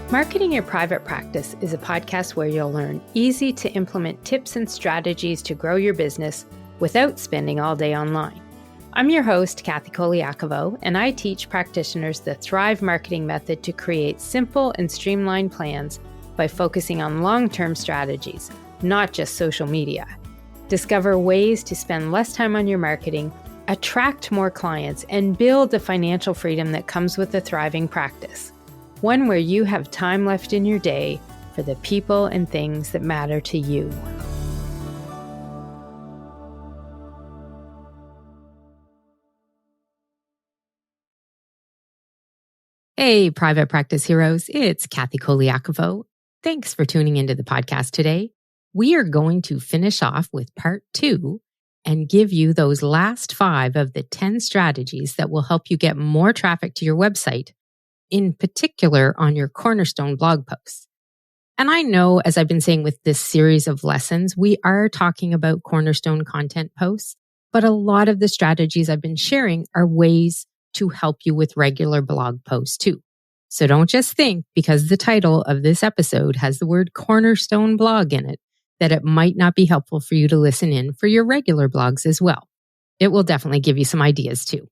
Marketing Your Private Practice is a podcast where you'll learn easy to implement tips and strategies to grow your business without spending all day online. I'm your host, Kathy Colaiacovo, and I teach practitioners the Thrive marketing method to create simple and streamlined plans by focusing on long-term strategies, not just social media. Discover ways to spend less time on your marketing, attract more clients, and build the financial freedom that comes with a thriving practice. One where you have time left in your day for the people and things that matter to you. Hey, private practice heroes, it's Kathy Colaiacovo. Thanks for tuning into the podcast today. We are going to finish off with part 2 and give you those last 5 of the 10 strategies that will help you get more traffic to your website, in particular on your Cornerstone blog posts. And I know, as I've been saying with this series of lessons, we are talking about Cornerstone content posts, but a lot of the strategies I've been sharing are ways to help you with regular blog posts too. So don't just think because the title of this episode has the word Cornerstone blog in it, that it might not be helpful for you to listen in for your regular blogs as well. It will definitely give you some ideas too.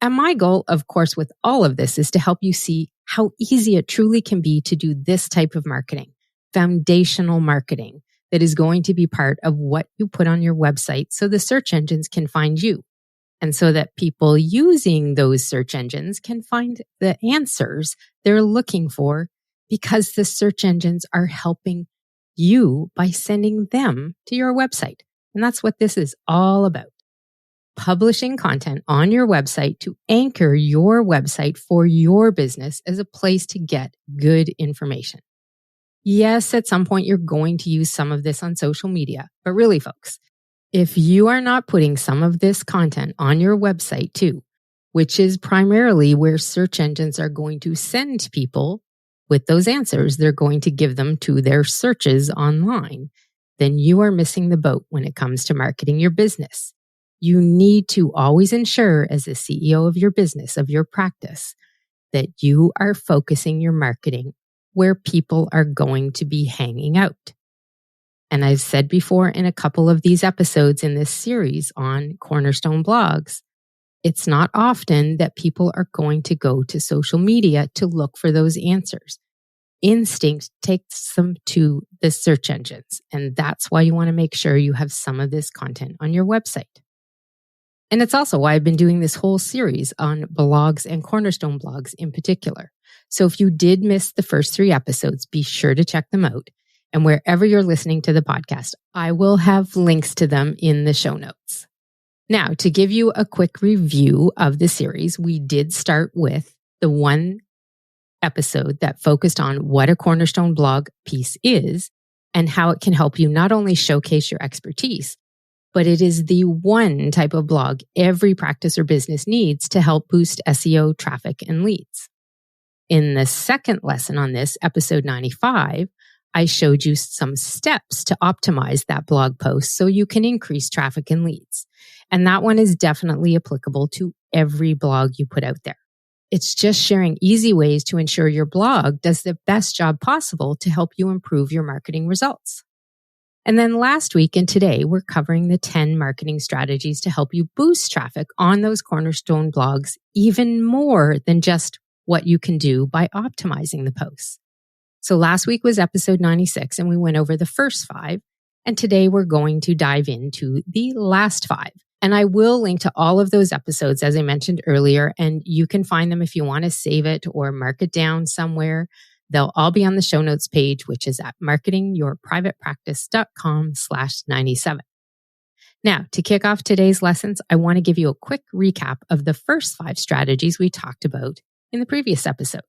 And my goal, of course, with all of this is to help you see how easy it truly can be to do this type of marketing, foundational marketing that is going to be part of what you put on your website so the search engines can find you. And so that people using those search engines can find the answers they're looking for because the search engines are helping you by sending them to your website. And that's what this is all about. Publishing content on your website to anchor your website for your business as a place to get good information. Yes, at some point you're going to use some of this on social media, but really, folks, if you are not putting some of this content on your website too, which is primarily where search engines are going to send people with those answers, they're going to give them to their searches online, then you are missing the boat when it comes to marketing your business. You need to always ensure, as the CEO of your business, of your practice, that you are focusing your marketing where people are going to be hanging out. And I've said before in a couple of these episodes in this series on Cornerstone blogs, it's not often that people are going to go to social media to look for those answers. Instinct takes them to the search engines, and that's why you want to make sure you have some of this content on your website. And it's also why I've been doing this whole series on blogs and Cornerstone blogs in particular. So if you did miss the first 3 episodes, be sure to check them out. And wherever you're listening to the podcast, I will have links to them in the show notes. Now, to give you a quick review of the series, we did start with the one episode that focused on what a Cornerstone blog piece is and how it can help you not only showcase your expertise, but it is the one type of blog every practice or business needs to help boost SEO traffic and leads. In the second lesson on this, episode 95, I showed you some steps to optimize that blog post so you can increase traffic and leads. And that one is definitely applicable to every blog you put out there. It's just sharing easy ways to ensure your blog does the best job possible to help you improve your marketing results. And then last week and today, we're covering the 10 marketing strategies to help you boost traffic on those Cornerstone blogs, even more than just what you can do by optimizing the posts. So last week was episode 96, and we went over the first 5. And today we're going to dive into the last 5. And I will link to all of those episodes, as I mentioned earlier, and you can find them if you want to save it or mark it down somewhere. They'll all be on the show notes page, which is at marketingyourprivatepractice.com/97. Now, to kick off today's lessons, I want to give you a quick recap of the first 5 strategies we talked about in the previous episode.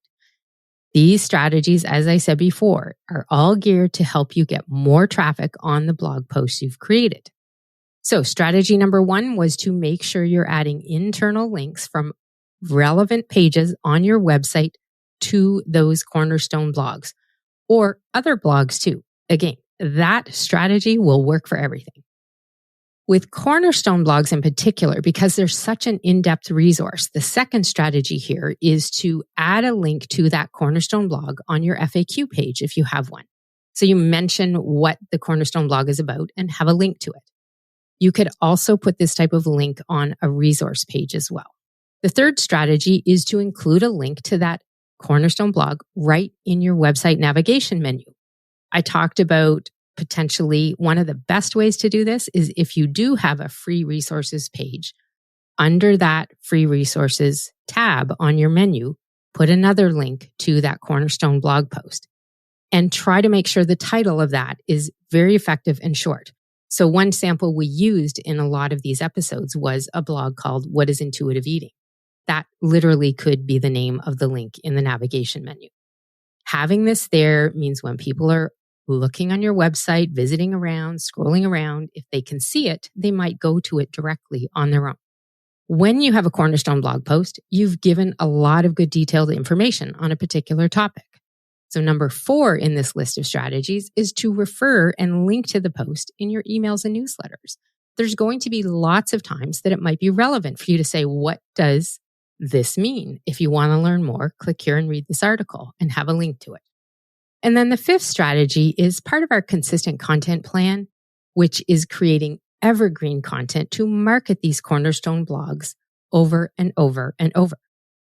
These strategies, as I said before, are all geared to help you get more traffic on the blog posts you've created. So strategy number 1 was to make sure you're adding internal links from relevant pages on your website to those Cornerstone blogs or other blogs too. Again, that strategy will work for everything. With Cornerstone blogs in particular, because they're such an in-depth resource, the second strategy here is to add a link to that Cornerstone blog on your FAQ page if you have one. So you mention what the Cornerstone blog is about and have a link to it. You could also put this type of link on a resource page as well. The third strategy is to include a link to that Cornerstone blog right in your website navigation menu. I talked about potentially one of the best ways to do this is if you do have a free resources page, under that free resources tab on your menu, put another link to that Cornerstone blog post and try to make sure the title of that is very effective and short. So one sample we used in a lot of these episodes was a blog called What is Intuitive Eating? That literally could be the name of the link in the navigation menu. Having this there means when people are looking on your website, visiting around, scrolling around, if they can see it, they might go to it directly on their own. When you have a Cornerstone blog post, you've given a lot of good detailed information on a particular topic. So number 4 in this list of strategies is to refer and link to the post in your emails and newsletters. There's going to be lots of times that it might be relevant for you to say, what does this mean? If you want to learn more, click here and read this article and have a link to it. And then the 5th strategy is part of our consistent content plan, which is creating evergreen content to market these Cornerstone blogs over and over and over.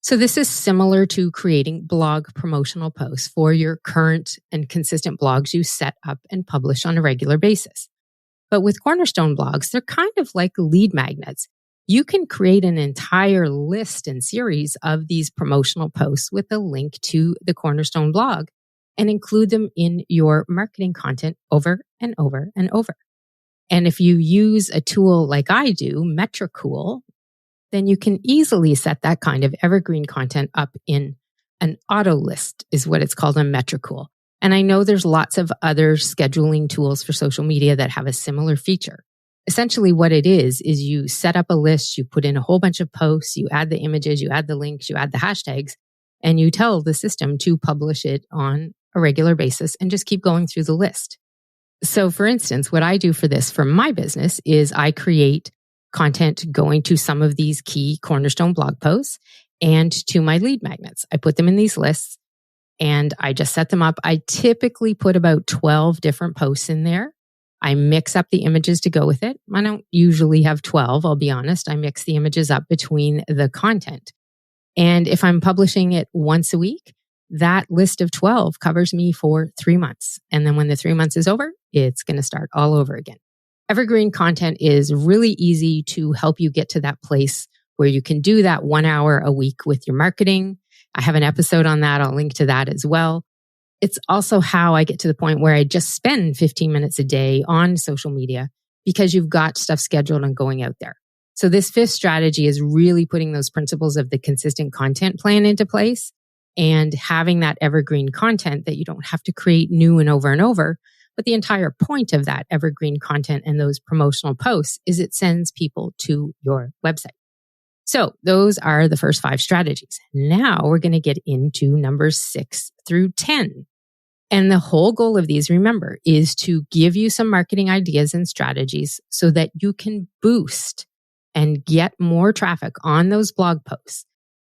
So this is similar to creating blog promotional posts for your current and consistent blogs you set up and publish on a regular basis. But with Cornerstone blogs, they're kind of like lead magnets. You can create an entire list and series of these promotional posts with a link to the Cornerstone blog and include them in your marketing content over and over and over. And if you use a tool like I do, Metricool, then you can easily set that kind of evergreen content up in an auto list, is what it's called on Metricool. And I know there's lots of other scheduling tools for social media that have a similar feature. Essentially what it is you set up a list, you put in a whole bunch of posts, you add the images, you add the links, you add the hashtags, and you tell the system to publish it on a regular basis and just keep going through the list. So for instance, what I do for this for my business is I create content going to some of these key Cornerstone blog posts and to my lead magnets. I put them in these lists and I just set them up. I typically put about 12 different posts in there. I mix up the images to go with it. I don't usually have 12, I'll be honest. I mix the images up between the content. And if I'm publishing it once a week, that list of 12 covers me for 3 months. And then when the 3 months is over, it's going to start all over again. Evergreen content is really easy to help you get to that place where you can do that 1 hour a week with your marketing. I have an episode on that. I'll link to that as well. It's also how I get to the point where I just spend 15 minutes a day on social media because you've got stuff scheduled and going out there. So this 5th strategy is really putting those principles of the consistent content plan into place and having that evergreen content that you don't have to create new and over. But the entire point of that evergreen content and those promotional posts is it sends people to your website. So those are the first 5 strategies. Now we're going to get into numbers 6 through 10. And the whole goal of these, remember, is to give you some marketing ideas and strategies so that you can boost and get more traffic on those blog posts.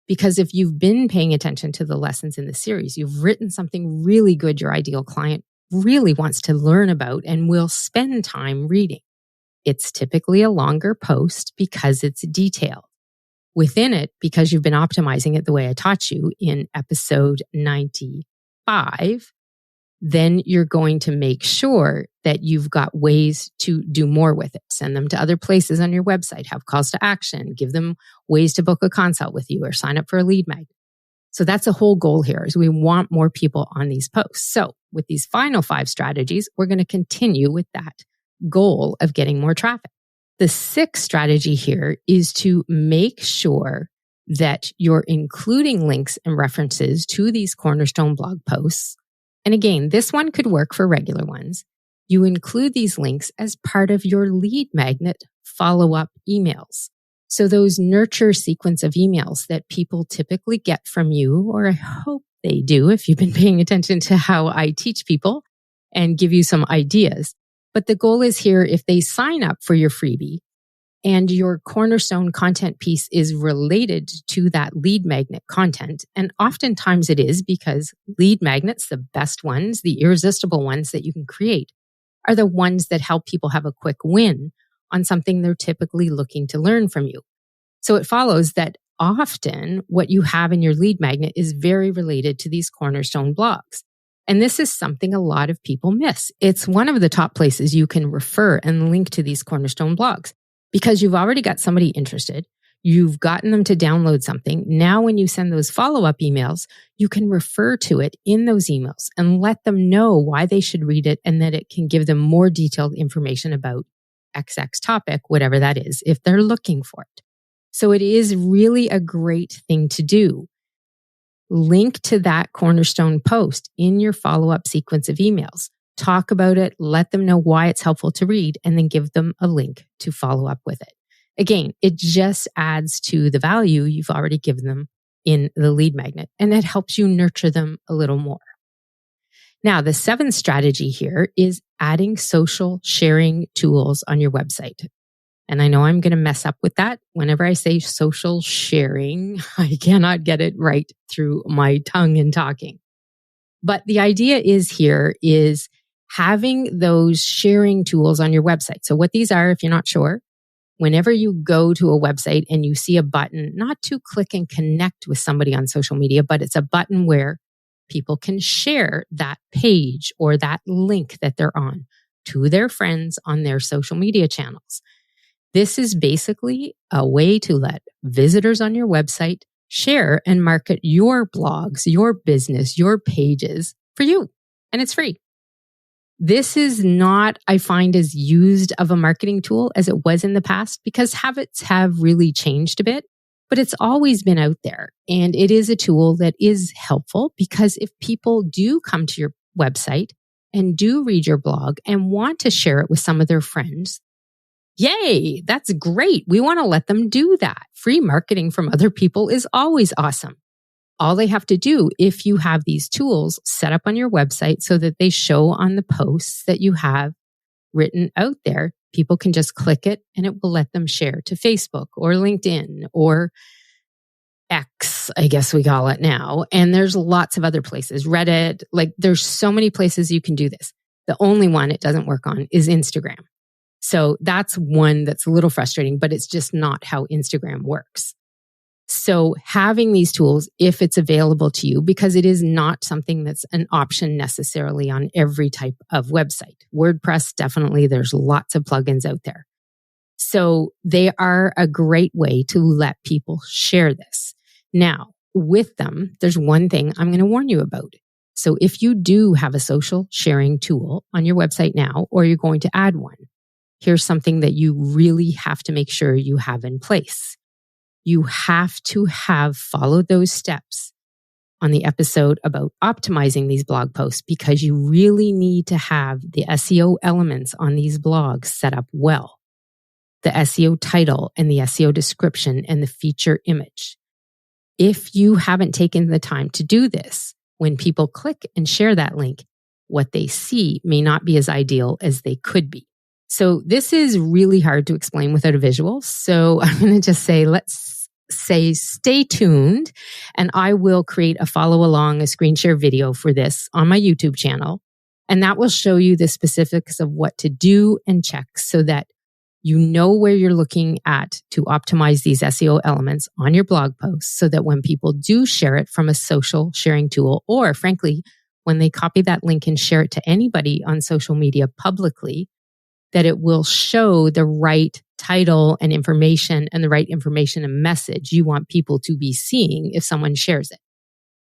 Because if you've been paying attention to the lessons in the series, you've written something really good your ideal client really wants to learn about and will spend time reading. It's typically a longer post because it's detailed. Within it, because you've been optimizing it the way I taught you in episode 95, then you're going to make sure that you've got ways to do more with it. Send them to other places on your website, have calls to action, give them ways to book a consult with you or sign up for a lead magnet. So that's the whole goal here is we want more people on these posts. So with these final 5 strategies, we're going to continue with that goal of getting more traffic. The 6th strategy here is to make sure that you're including links and references to these Cornerstone blog posts. And again, this one could work for regular ones. You include these links as part of your lead magnet follow-up emails. So those nurture sequence of emails that people typically get from you, or I hope they do if you've been paying attention to how I teach people and give you some ideas. But the goal is here, if they sign up for your freebie and your Cornerstone content piece is related to that lead magnet content, and oftentimes it is, because lead magnets, the best ones, the irresistible ones that you can create, are the ones that help people have a quick win on something they're typically looking to learn from you. So it follows that often what you have in your lead magnet is very related to these Cornerstone blogs. And this is something a lot of people miss. It's one of the top places you can refer and link to these Cornerstone blogs, because you've already got somebody interested. You've gotten them to download something. Now, when you send those follow-up emails, you can refer to it in those emails and let them know why they should read it, and that it can give them more detailed information about XX topic, whatever that is, if they're looking for it. So it is really a great thing to do. Link to that Cornerstone post in your follow-up sequence of emails. Talk about it, let them know why it's helpful to read, and then give them a link to follow up with it. Again, it just adds to the value you've already given them in the lead magnet, and it helps you nurture them a little more. Now, the seventh strategy here is adding social sharing tools on your website. And I know I'm going to mess up with that. Whenever I say social sharing, I cannot get it right through my tongue and talking. But the idea is having those sharing tools on your website. So what these are, if you're not sure, whenever you go to a website and you see a button, not to click and connect with somebody on social media, but it's a button where people can share that page or that link that they're on to their friends on their social media channels. This is basically a way to let visitors on your website share and market your blogs, your business, your pages for you. And it's free. This is not, I find, as used of a marketing tool as it was in the past, because habits have really changed a bit, but it's always been out there. And it is a tool that is helpful, because if people do come to your website and do read your blog and want to share it with some of their friends, yay, that's great. We want to let them do that. Free marketing from other people is always awesome. All they have to do, if you have these tools set up on your website so that they show on the posts that you have written out there, people can just click it and it will let them share to Facebook or LinkedIn or X, I guess we call it now. And there's lots of other places, Reddit, like there's so many places you can do this. The only one it doesn't work on is Instagram. So that's one that's a little frustrating, but it's just not how Instagram works. So having these tools, if it's available to you, because it is not something that's an option necessarily on every type of website. WordPress, definitely, there's lots of plugins out there. So they are a great way to let people share this. Now, with them, there's one thing I'm going to warn you about. So if you do have a social sharing tool on your website now, or you're going to add one, here's something that you really have to make sure you have in place. You have to have followed those steps on the episode about optimizing these blog posts, because you really need to have the SEO elements on these blogs set up well. The SEO title and the SEO description and the feature image. If you haven't taken the time to do this, when people click and share that link, what they see may not be as ideal as they could be. So this is really hard to explain without a visual. So I'm going to just say, let's say stay tuned, and I will create a follow along, a screen share video for this on my YouTube channel. And that will show you the specifics of what to do and check so that you know where you're looking at to optimize these SEO elements on your blog posts, so that when people do share it from a social sharing tool, or frankly, when they copy that link and share it to anybody on social media publicly, that it will show the right title and information and the right information and message you want people to be seeing if someone shares it.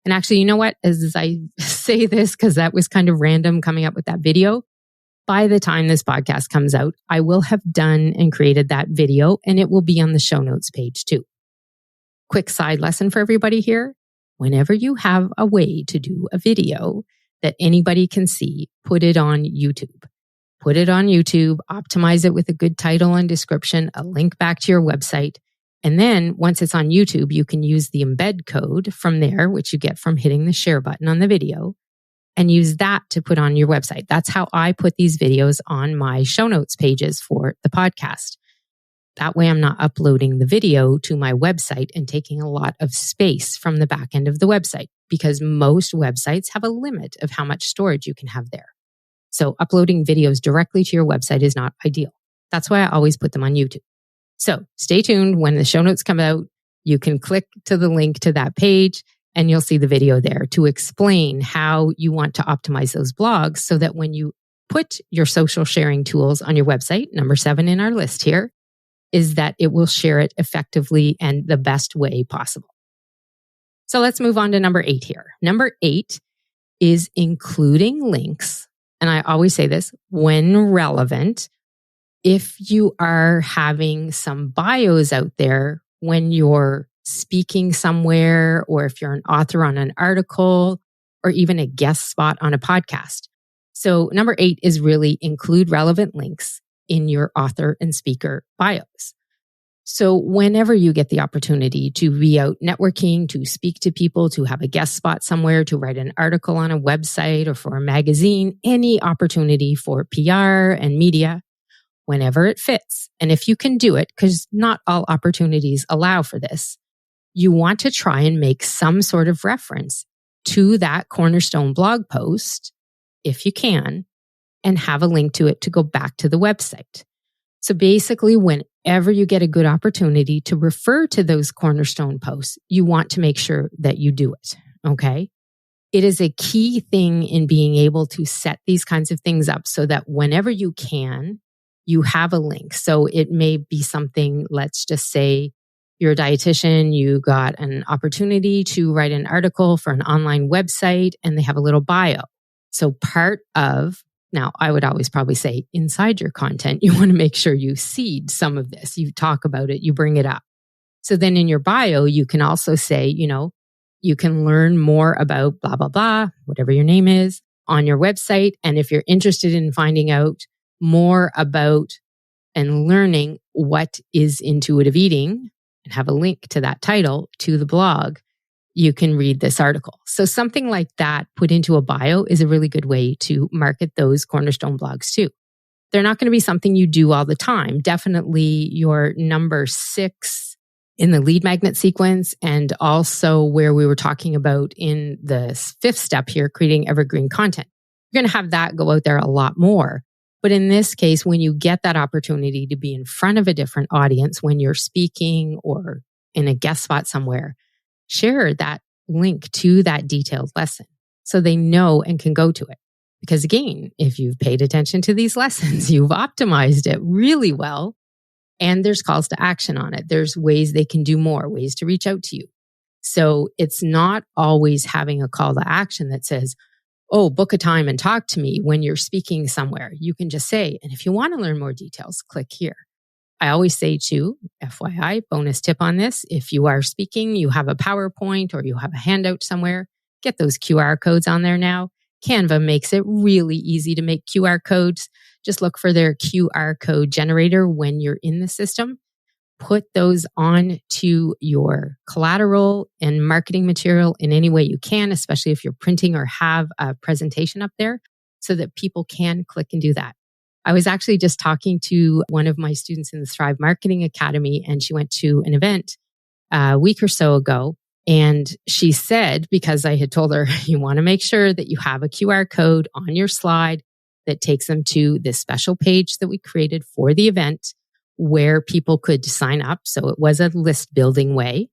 And actually, you know what? As I say this, because that was kind of random coming up with that video, by the time this podcast comes out, I will have done and created that video, and it will be on the show notes page too. Quick side lesson for everybody here. Whenever you have a way to do a video that anybody can see, put it on YouTube. Put it on YouTube, optimize it with a good title and description, a link back to your website. And then once it's on YouTube, you can use the embed code from there, which you get from hitting the share button on the video, and use that to put on your website. That's how I put these videos on my show notes pages for the podcast. That way I'm not uploading the video to my website and taking a lot of space from the back end of the website, because most websites have a limit of how much storage you can have there. So uploading videos directly to your website is not ideal. That's why I always put them on YouTube. So stay tuned. When the show notes come out, you can click to the link to that page and you'll see the video there to explain how you want to optimize those blogs so that when you put your social sharing tools on your website, number 7 in our list here, is that it will share it effectively and the best way possible. So let's move on to number 8 here. Number 8 is including links. And I always say this, when relevant, if you are having some bios out there when you're speaking somewhere, or if you're an author on an article, or even a guest spot on a podcast. So number 8 is really include relevant links in your author and speaker bios. So whenever you get the opportunity to be out networking, to speak to people, to have a guest spot somewhere, to write an article on a website or for a magazine, any opportunity for PR and media, whenever it fits. And if you can do it, because not all opportunities allow for this, you want to try and make some sort of reference to that Cornerstone blog post, if you can, and have a link to it to go back to the website. So basically, whenever you get a good opportunity to refer to those Cornerstone posts, you want to make sure that you do it, okay? It is a key thing in being able to set these kinds of things up so that whenever you can, you have a link. So it may be something, let's just say you're a dietitian, you got an opportunity to write an article for an online website and they have a little bio. So part of, now I would always probably say inside your content, you want to make sure you seed some of this. You talk about it, you bring it up. So then in your bio, you can also say, you can learn more about blah, blah, blah, whatever your name is on your website. And if you're interested in finding out more about and learning what is intuitive eating and have a link to that title to the blog, you can read this article. So something like that put into a bio is a really good way to market those Cornerstone blogs too. They're not going to be something you do all the time. Definitely your number 6 in the lead magnet sequence, and also where we were talking about in the 5th step here, creating evergreen content. You're going to have that go out there a lot more. But in this case, when you get that opportunity to be in front of a different audience, when you're speaking or in a guest spot somewhere, share that link to that detailed lesson so they know and can go to it. Because again, if you've paid attention to these lessons, you've optimized it really well, and there's calls to action on it. There's ways they can do more, ways to reach out to you. So it's not always having a call to action that says, oh, book a time and talk to me when you're speaking somewhere. You can just say, and if you want to learn more details, click here. I always say too, FYI, bonus tip on this, if you are speaking, you have a PowerPoint or you have a handout somewhere, get those QR codes on there now. Canva makes it really easy to make QR codes. Just look for their QR code generator when you're in the system. Put those on to your collateral and marketing material in any way you can, especially if you're printing or have a presentation up there, so that people can click and do that. I was actually just talking to one of my students in the Thrive Marketing Academy, and she went to an event a week or so ago. And she said, because I had told her, you want to make sure that you have a QR code on your slide that takes them to this special page that we created for the event where people could sign up. So it was a list building way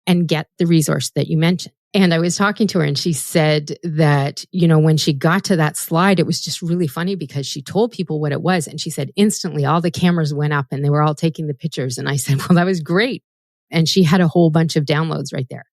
and get the resource that you mentioned. And I was talking to her and she said that, when she got to that slide, it was just really funny because she told people what it was. And she said instantly all the cameras went up and they were all taking the pictures. And I said, well, that was great. And she had a whole bunch of downloads right there.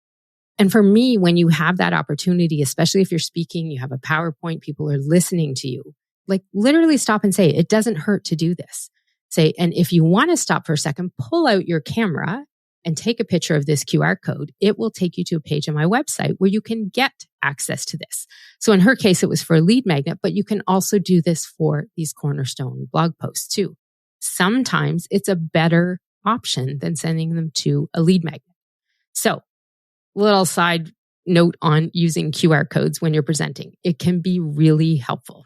And for me, when you have that opportunity, especially if you're speaking, you have a PowerPoint, people are listening to you, like literally stop and say, it doesn't hurt to do this. Say, and if you want to stop for a second, pull out your camera and take a picture of this QR code. It will take you to a page on my website where you can get access to this. So in her case, it was for a lead magnet, but you can also do this for these Cornerstone blog posts too. Sometimes it's a better option than sending them to a lead magnet. So little side note on using QR codes when you're presenting. It can be really helpful.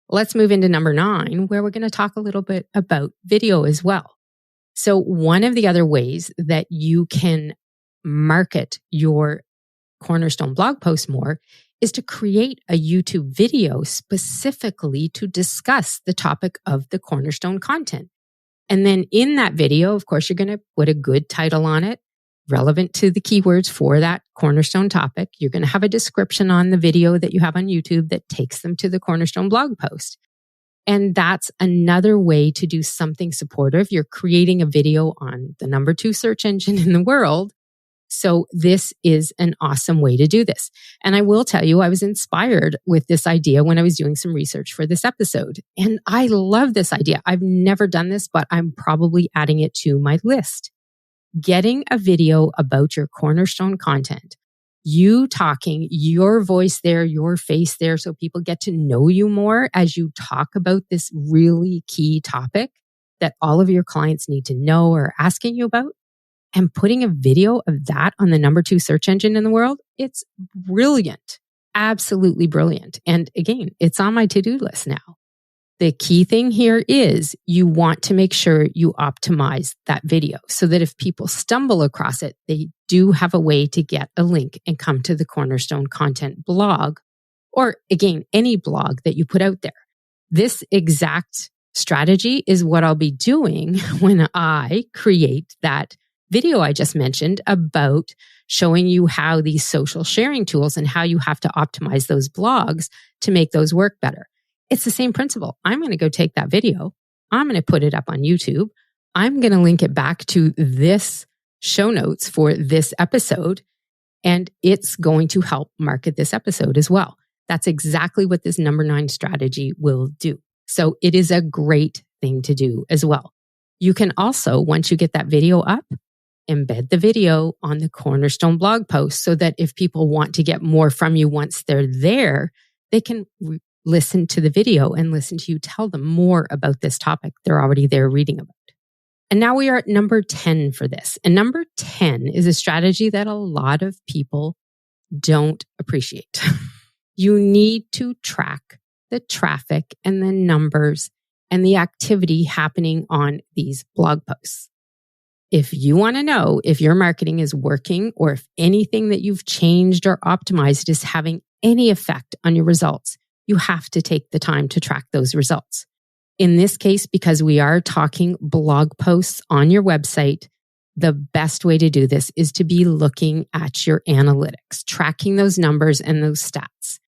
Let's move into number 9, where we're going to talk a little bit about video as well. So one of the other ways that you can market your Cornerstone blog post more is to create a YouTube video specifically to discuss the topic of the Cornerstone content. And then in that video, of course, you're going to put a good title on it, relevant to the keywords for that Cornerstone topic. You're going to have a description on the video that you have on YouTube that takes them to the Cornerstone blog post. And that's another way to do something supportive. You're creating a video on the number 2 search engine in the world. So this is an awesome way to do this. And I will tell you, I was inspired with this idea when I was doing some research for this episode. And I love this idea. I've never done this, but I'm probably adding it to my list. Getting a video about your Cornerstone content, you talking, your voice there, your face there, so people get to know you more as you talk about this really key topic that all of your clients need to know or are asking you about. And putting a video of that on the number 2 search engine in the world, it's brilliant. Absolutely brilliant. And again, it's on my to-do list now. The key thing here is you want to make sure you optimize that video so that if people stumble across it, they do have a way to get a link and come to the Cornerstone content blog, or again, any blog that you put out there. This exact strategy is what I'll be doing when I create that video I just mentioned about showing you how these social sharing tools and how you have to optimize those blogs to make those work better. It's the same principle. I'm going to go take that video. I'm going to put it up on YouTube. I'm going to link it back to this show notes for this episode, and it's going to help market this episode as well. That's exactly what this number 9 strategy will do. So it is a great thing to do as well. You can also, once you get that video up, embed the video on the Cornerstone blog post so that if people want to get more from you once they're there, they can listen to the video and listen to you tell them more about this topic they're already there reading about. And now we are at number 10 for this. And number 10 is a strategy that a lot of people don't appreciate. You need to track the traffic and the numbers and the activity happening on these blog posts. If you want to know if your marketing is working or if anything that you've changed or optimized is having any effect on your results, you have to take the time to track those results. In this case, because we are talking blog posts on your website, the best way to do this is to be looking at your analytics, tracking those numbers and those stats,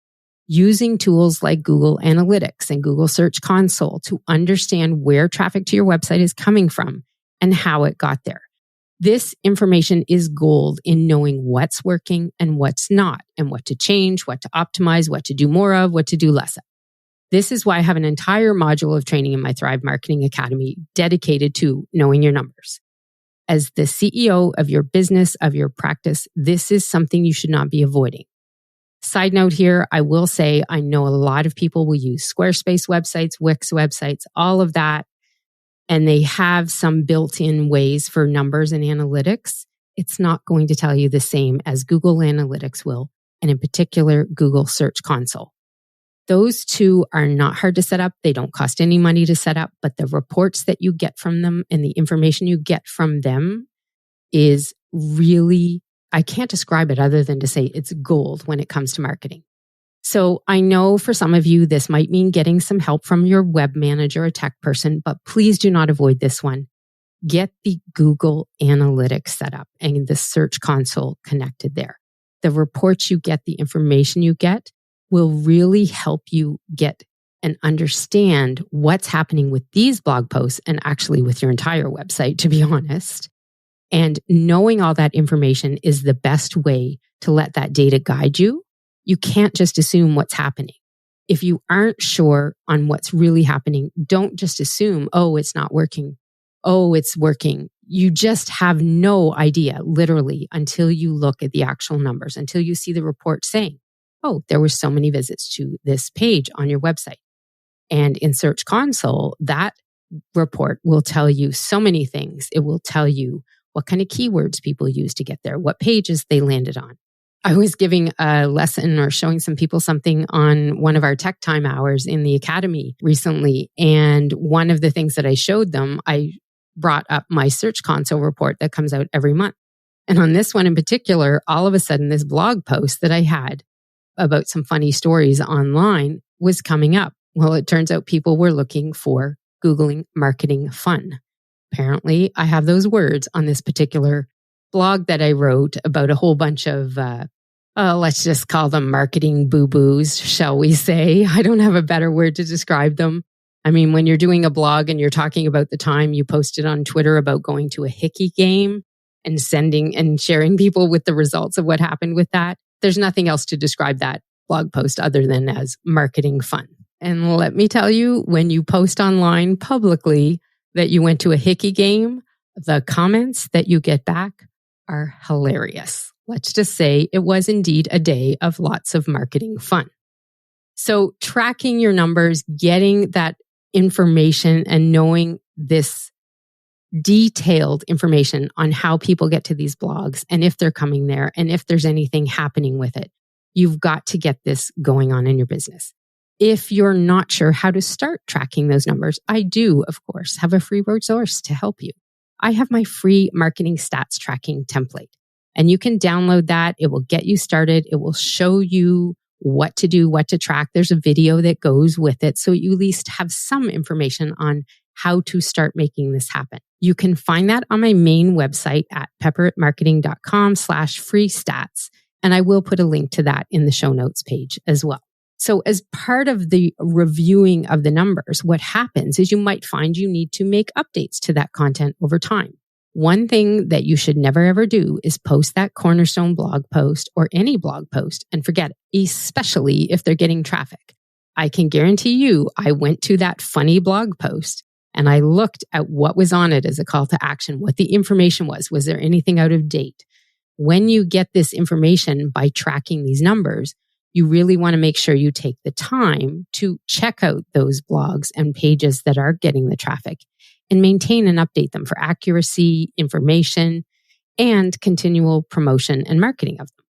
using tools like Google Analytics and Google Search Console to understand where traffic to your website is coming from and how it got there. This information is gold in knowing what's working and what's not, and what to change, what to optimize, what to do more of, what to do less of. This is why I have an entire module of training in my Thrive Marketing Academy dedicated to knowing your numbers. As the CEO of your business, of your practice, this is something you should not be avoiding. Side note here, I will say I know a lot of people will use Squarespace websites, Wix websites, all of that. And they have some built-in ways for numbers and analytics. It's not going to tell you the same as Google Analytics will, and in particular, Google Search Console. Those two are not hard to set up. They don't cost any money to set up, but the reports that you get from them and the information you get from them is really, I can't describe it other than to say it's gold when it comes to marketing. So I know for some of you, this might mean getting some help from your web manager or tech person, but please do not avoid this one. Get the Google Analytics set up and the Search Console connected there. The reports you get, the information you get will really help you get and understand what's happening with these blog posts and actually with your entire website, to be honest. And knowing all that information is the best way to let that data guide you. You can't just assume what's happening. If you aren't sure on what's really happening, don't just assume, oh, it's not working. Oh, it's working. You just have no idea, literally, until you look at the actual numbers, until you see the report saying, oh, there were so many visits to this page on your website. And in Search Console, that report will tell you so many things. It will tell you what kind of keywords people use to get there, what pages they landed on. I was giving a lesson or showing some people something on one of our tech time hours in the academy recently. And one of the things that I showed them, I brought up my Search Console report that comes out every month. And on this one in particular, all of a sudden, this blog post that I had about some funny stories online was coming up. Well, it turns out people were looking for Googling marketing fun. Apparently, I have those words on this particular blog that I wrote about a whole bunch of, let's just call them marketing boo-boos, shall we say. I don't have a better word to describe them. I mean, when you're doing a blog and you're talking about the time you posted on Twitter about going to a hickey game and sending and sharing people with the results of what happened with that, there's nothing else to describe that blog post other than as marketing fun. And let me tell you, when you post online publicly that you went to a hickey game, the comments that you get back are hilarious. Let's just say it was indeed a day of lots of marketing fun. So tracking your numbers, getting that information and knowing this detailed information on how people get to these blogs and if they're coming there and if there's anything happening with it, you've got to get this going on in your business. If you're not sure how to start tracking those numbers, I do, of course, have a free resource to help you. I have my free marketing stats tracking template, and you can download that. It will get you started. It will show you what to do, what to track. There's a video that goes with it, so you at least have some information on how to start making this happen. You can find that on my main website at pepperitmarketing.com/free stats. And I will put a link to that in the show notes page as well. So as part of the reviewing of the numbers, what happens is you might find you need to make updates to that content over time. One thing that you should never ever do is post that Cornerstone blog post or any blog post and forget it, especially if they're getting traffic. I can guarantee you, I went to that funny blog post and I looked at what was on it as a call to action, what the information was. Was there anything out of date? When you get this information by tracking these numbers, you really want to make sure you take the time to check out those blogs and pages that are getting the traffic and maintain and update them for accuracy, information, and continual promotion and marketing of them.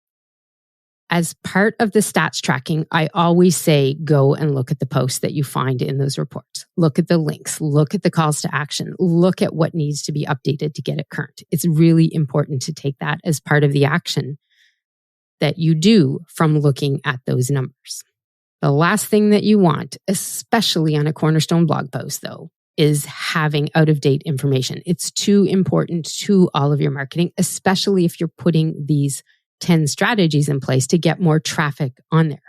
As part of the stats tracking, I always say go and look at the posts that you find in those reports. Look at the links, look at the calls to action, look at what needs to be updated to get it current. It's really important to take that as part of the action that you do from looking at those numbers. The last thing that you want, especially on a Cornerstone blog post though, is having out-of-date information. It's too important to all of your marketing, especially if you're putting these 10 strategies in place to get more traffic on there.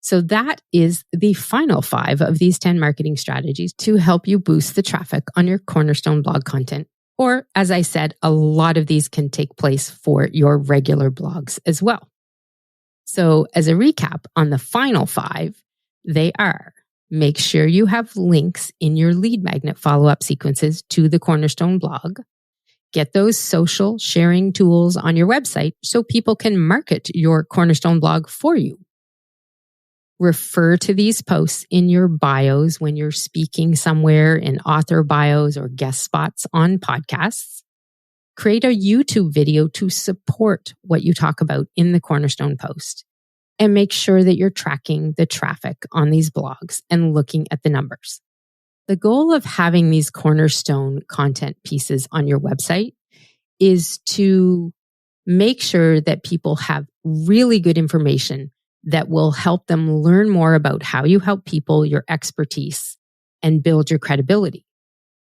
So that is the final 5 of these 10 marketing strategies to help you boost the traffic on your Cornerstone blog content. Or, as I said, a lot of these can take place for your regular blogs as well. So as a recap on the final 5, they are: make sure you have links in your lead magnet follow-up sequences to the Cornerstone blog. Get those social sharing tools on your website so people can market your Cornerstone blog for you. Refer to these posts in your bios when you're speaking somewhere, in author bios or guest spots on podcasts. Create a YouTube video to support what you talk about in the Cornerstone post. And make sure that you're tracking the traffic on these blogs and looking at the numbers. The goal of having these Cornerstone content pieces on your website is to make sure that people have really good information that will help them learn more about how you help people, your expertise, and build your credibility.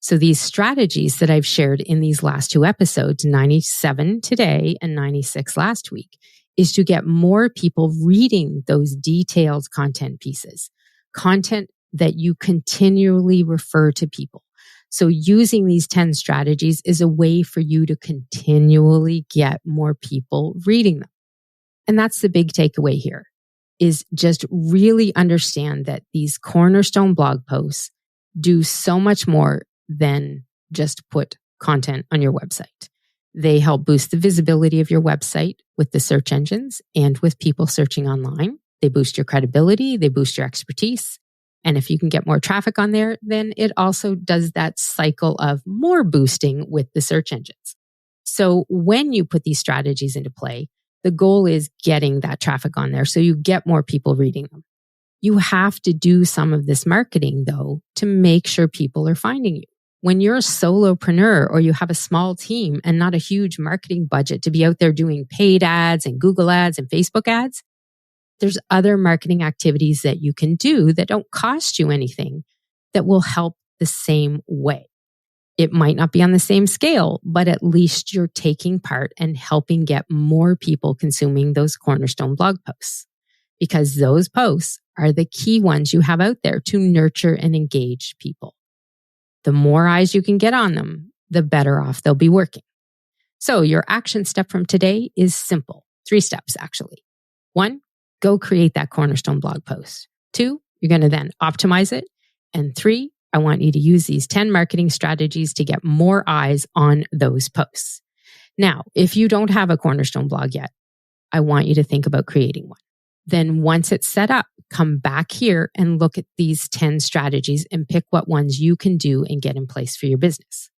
So these strategies that I've shared in these last 2 episodes, 97 today and 96 last week, is to get more people reading those detailed content pieces, content that you continually refer to people. So using these 10 strategies is a way for you to continually get more people reading them. And that's the big takeaway here, is just really understand that these Cornerstone blog posts do so much more than just put content on your website. They help boost the visibility of your website with the search engines and with people searching online. They boost your credibility, they boost your expertise. And if you can get more traffic on there, then it also does that cycle of more boosting with the search engines. So when you put these strategies into play, The goal is getting that traffic on there so you get more people reading them. You have to do some of this marketing, though, to make sure people are finding you. When you're a solopreneur or you have a small team and not a huge marketing budget to be out there doing paid ads and Google ads and Facebook ads, there's other marketing activities that you can do that don't cost you anything that will help the same way. It might not be on the same scale, but at least you're taking part and helping get more people consuming those Cornerstone blog posts, because those posts are the key ones you have out there to nurture and engage people. The more eyes you can get on them, the better off they'll be working. So your action step from today is simple. 3 steps, actually. 1, go create that Cornerstone blog post. 2, you're going to then optimize it. And 3, I want you to use these 10 marketing strategies to get more eyes on those posts. Now, if you don't have a Cornerstone blog yet, I want you to think about creating one. Then once it's set up, come back here and look at these 10 strategies and pick what ones you can do and get in place for your business.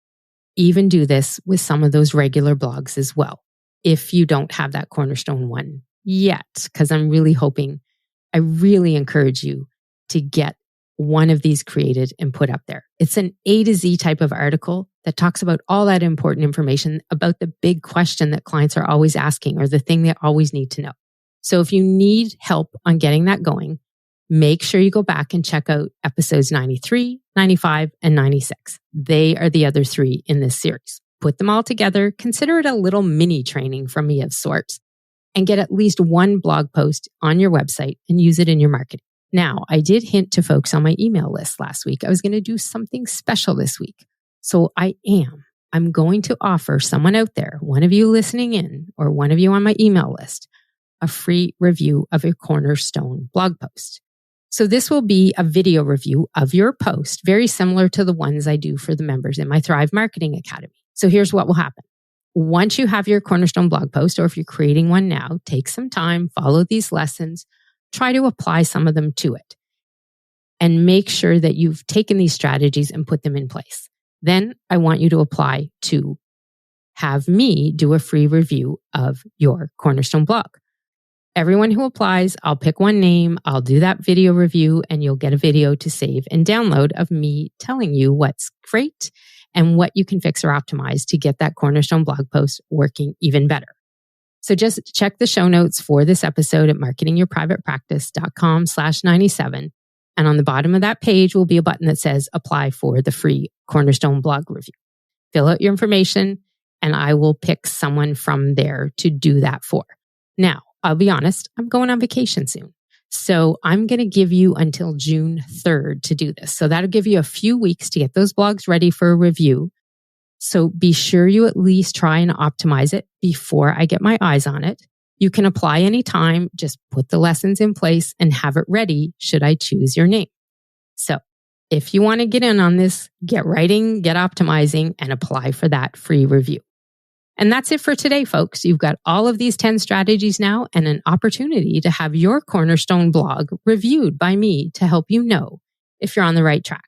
Even do this with some of those regular blogs as well, if you don't have that Cornerstone one yet, because I'm really hoping, I really encourage you to get one of these created and put up there. It's an A to Z type of article that talks about all that important information about the big question that clients are always asking or the thing they always need to know. So if you need help on getting that going, make sure you go back and check out episodes 93, 95, and 96. They are the other 3 in this series. Put them all together, consider it a little mini training from me of sorts, and get at least one blog post on your website and use it in your marketing. Now, I did hint to folks on my email list last week I was going to do something special this week. So I'm going to offer someone out there, one of you listening in or one of you on my email list, a free review of a Cornerstone blog post. So this will be a video review of your post, very similar to the ones I do for the members in my Thrive Marketing Academy. So here's what will happen. Once you have your Cornerstone blog post, or if you're creating one now, take some time, follow these lessons, try to apply some of them to it, and make sure that you've taken these strategies and put them in place. Then I want you to apply to have me do a free review of your Cornerstone blog. Everyone who applies, I'll pick one name, I'll do that video review, and you'll get a video to save and download of me telling you what's great and what you can fix or optimize to get that Cornerstone blog post working even better. So just check the show notes for this episode at marketingyourprivatepractice.com/97. And on the bottom of that page will be a button that says apply for the free Cornerstone blog review. Fill out your information and I will pick someone from there to do that for. Now, I'll be honest, I'm going on vacation soon. So I'm going to give you until June 3rd to do this. So that'll give you a few weeks to get those blogs ready for a review. So be sure you at least try and optimize it before I get my eyes on it. You can apply anytime, just put the lessons in place and have it ready should I choose your name. So if you want to get in on this, get writing, get optimizing, and apply for that free review. And that's it for today, folks. You've got all of these 10 strategies now and an opportunity to have your Cornerstone blog reviewed by me to help you know if you're on the right track.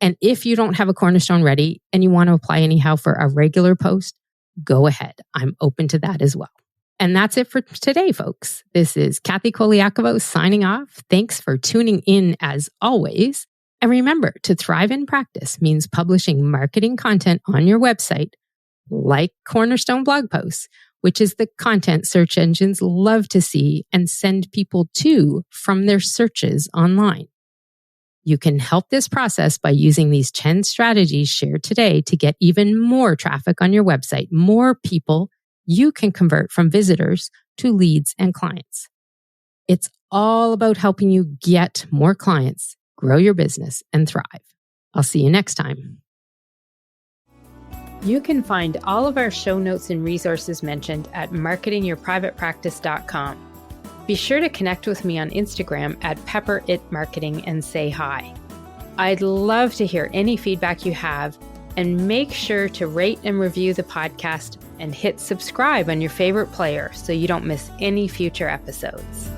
And if you don't have a Cornerstone ready and you want to apply anyhow for a regular post, go ahead. I'm open to that as well. And that's it for today, folks. This is Kathy Colaiacovo signing off. Thanks for tuning in as always. And remember, to thrive in practice means publishing marketing content on your website like Cornerstone blog posts, which is the content search engines love to see and send people to from their searches online. You can help this process by using these 10 strategies shared today to get even more traffic on your website, more people you can convert from visitors to leads and clients. It's all about helping you get more clients, grow your business, and thrive. I'll see you next time. You can find all of our show notes and resources mentioned at marketingyourprivatepractice.com. Be sure to connect with me on Instagram at pepperitmarketing and say hi. I'd love to hear any feedback you have, and make sure to rate and review the podcast and hit subscribe on your favorite player so you don't miss any future episodes.